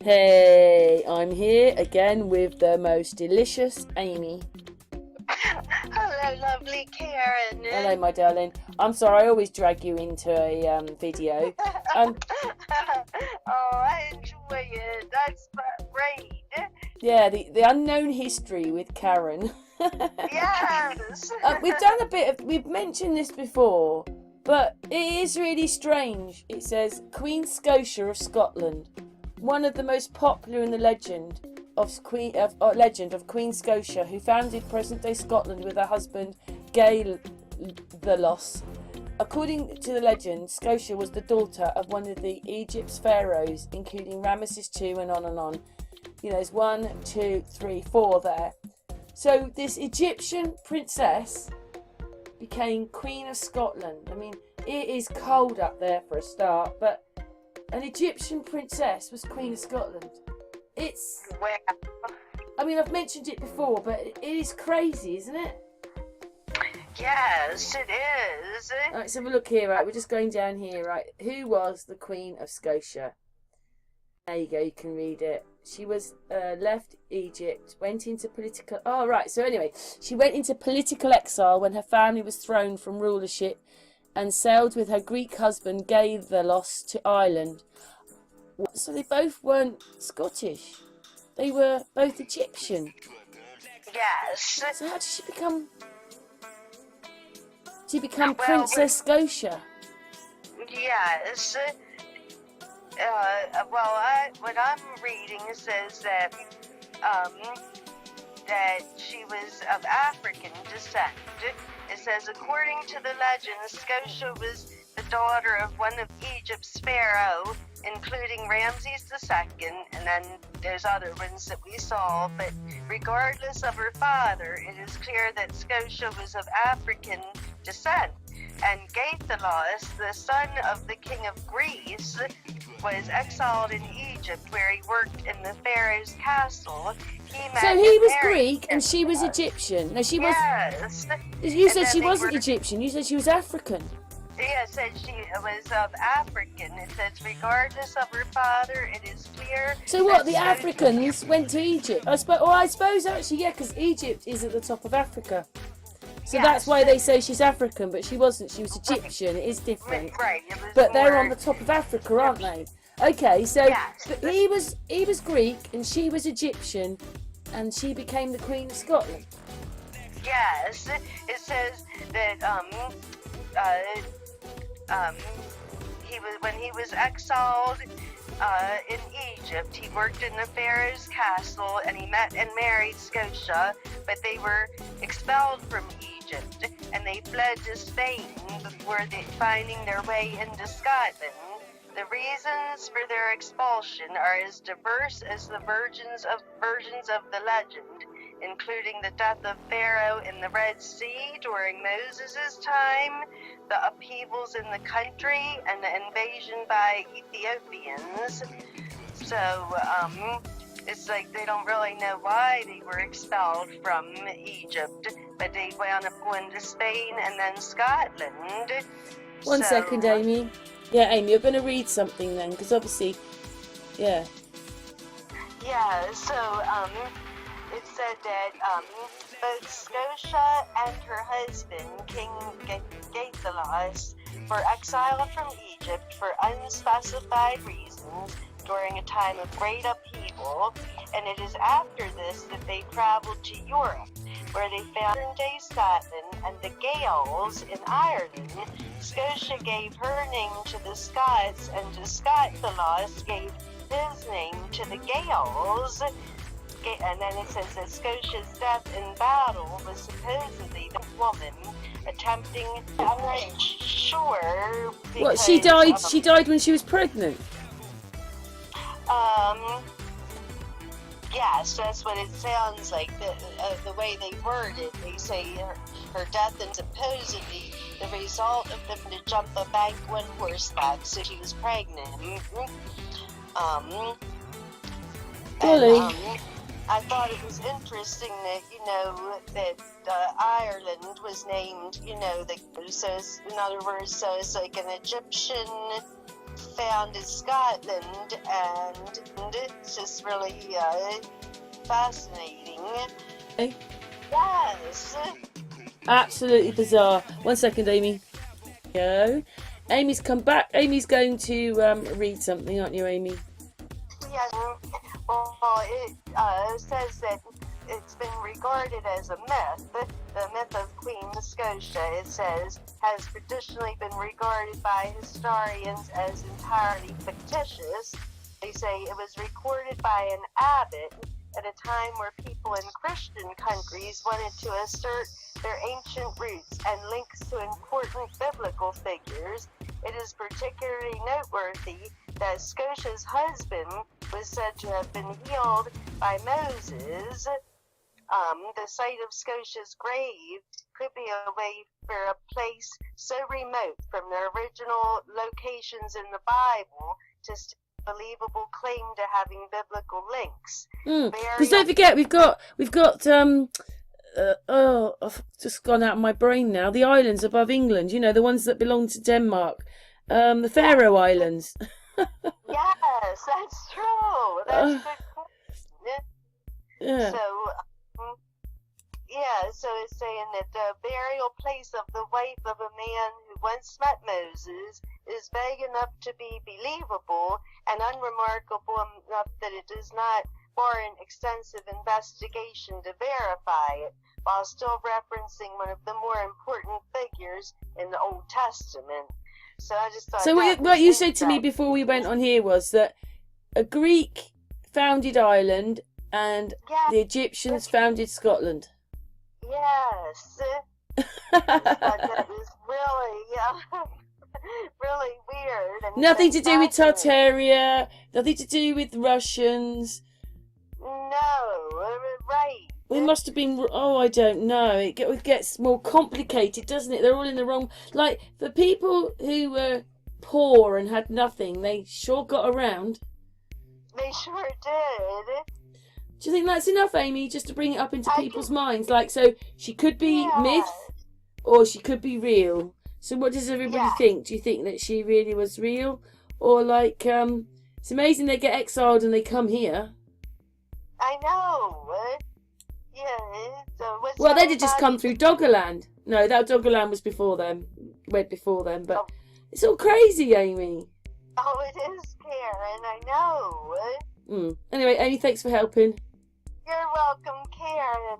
Hey, I'm here again with the most delicious Amy. Hello, lovely Karen. Hello, my darling. I'm sorry, I always drag you into a video. Oh, I enjoy it. That's great. Yeah, the unknown history with Karen. Yes. We've mentioned this before, but it is really strange. It says Queen Scotia of Scotland, one of the most popular in the legend of Queen Scotia, who founded present-day Scotland with her husband Gay the Loss. According to the legend, Scotia was the daughter of one of the Egypt's pharaohs, including Ramesses II, and on and on. You know, there's 1, 2, 3, 4 there. So this Egyptian princess became Queen of Scotland. I mean, it is cold up there for a start, but an Egyptian princess was Queen of Scotland. I mean, I've mentioned it before, but it is crazy, isn't it? Yes, it is. Right, let's have a look here, right? We're just going down here, right? Who was the Queen of Scotia? There you go, you can read it. She was left Egypt, went into political... Oh, right, so anyway, she went into political exile when her family was thrown from rulership and sailed with her Greek husband, Gay the Lost, to Ireland. So they both weren't Scottish. They were both Egyptian. Yes. So how did she become... Princess Scotia? Yes. What I'm reading says that that she was of African descent. It says, according to the legend, Scotia was the daughter of one of Egypt's pharaoh, including Ramses II, and then there's other ones that we saw, but regardless of her father, it is clear that Scotia was of African descent. And Gaithalos, the son of the king of Greece, was exiled in Egypt, where he worked in the pharaoh's castle. So he was Greek and she was Egyptian. No, she was. Yes. You said she wasn't Egyptian. You said she was African. Yeah, it said she was of African. It says regardless of her father, it is clear. So what? The Africans went to Egypt. I suppose actually, yeah, because Egypt is at the top of Africa. So yes, that's why they say she's African, but she wasn't. She was Egyptian. It is different. Right. But they're on the top of Africa, aren't they? Okay, so yes. But he was Greek and she was Egyptian, and she became the Queen of Scotland. Yes, it says that when he was exiled in Egypt, he worked in the pharaoh's castle, and he met and married Scotia, but they were expelled from Egypt, and they fled to Spain before finding their way into Scotland. The reasons for their expulsion are as diverse as the versions of the legend, including the death of Pharaoh in the Red Sea during Moses' time, the upheavals in the country, and the invasion by Ethiopians. So, it's like they don't really know why they were expelled from Egypt, but they wound up going to Spain and then Scotland. One second, Amy. Yeah, Amy, you're going to read something then, because obviously, yeah. Yeah, so, it said that both Scotia and her husband, King Gaithalos, were exiled from Egypt for unspecified reasons during a time of great upheaval, and it is after this that they traveled to Europe, where they found modern-day Scotland and the Gaels in Ireland. Scotia gave her name to the Scots, and to Gaithalos gave his name to the Gaels. And then it says that Scotia's death in battle was supposedly the woman attempting. I'm not sure. Because, what, she died? She died when she was pregnant. Yes, that's what it sounds like. The way they word it, they say her death is supposedly the result of them to jump a bank when horseback, so she was pregnant. I thought it was interesting that, that Ireland was named, so in other words, so it's like an Egyptian found in Scotland, and it's just really fascinating. Eh? Yes. Absolutely bizarre. 1 second, Amy. Go. Amy's come back. Amy's going to read something, aren't you, Amy? Yes. Well, it says that it's been regarded as a myth. The myth of Queen Scotia, it says, has traditionally been regarded by historians as entirely fictitious. They say it was recorded by an abbot at a time where people in Christian countries wanted to assert their ancient roots and links to important biblical figures. It is particularly noteworthy that Scotia's husband was said to have been healed by Moses. The site of Scotia's grave could be a way for a place so remote from the original locations in the Bible to believable claim to having biblical links. Because don't forget, we've got I've just gone out of my brain now. The islands above England, you know, the ones that belong to Denmark, the Faroe Islands. Yes, that's true. That's a good point. Yeah. So it's saying that the burial place of the wife of a man who once met Moses is vague enough to be believable and unremarkable enough that it does not warrant extensive investigation to verify it, while still referencing one of the more important figures in the Old Testament. So I just thought. So what you said to me before we went on here was that a Greek founded Ireland and the Egyptians founded Scotland. Yes. That is really, really weird. And nothing to do with Tartaria, nothing to do with Russians. No, right. We must have been, I don't know. It gets more complicated, doesn't it? They're all in the wrong. Like, the people who were poor and had nothing, they sure got around. They sure did. Do you think that's enough, Amy, just to bring it up into people's minds? Like, so she could be myth or she could be real. So what does everybody think? Do you think that she really was real? Or like, it's amazing they get exiled and they come here. I know. Yeah. So well, they'd have just come through Doggerland. No, that Doggerland was before them. Went before them, but it's all crazy, Amy. Oh, it is, Karen. I know. Anyway, Amy, thanks for helping. You're welcome, Karen.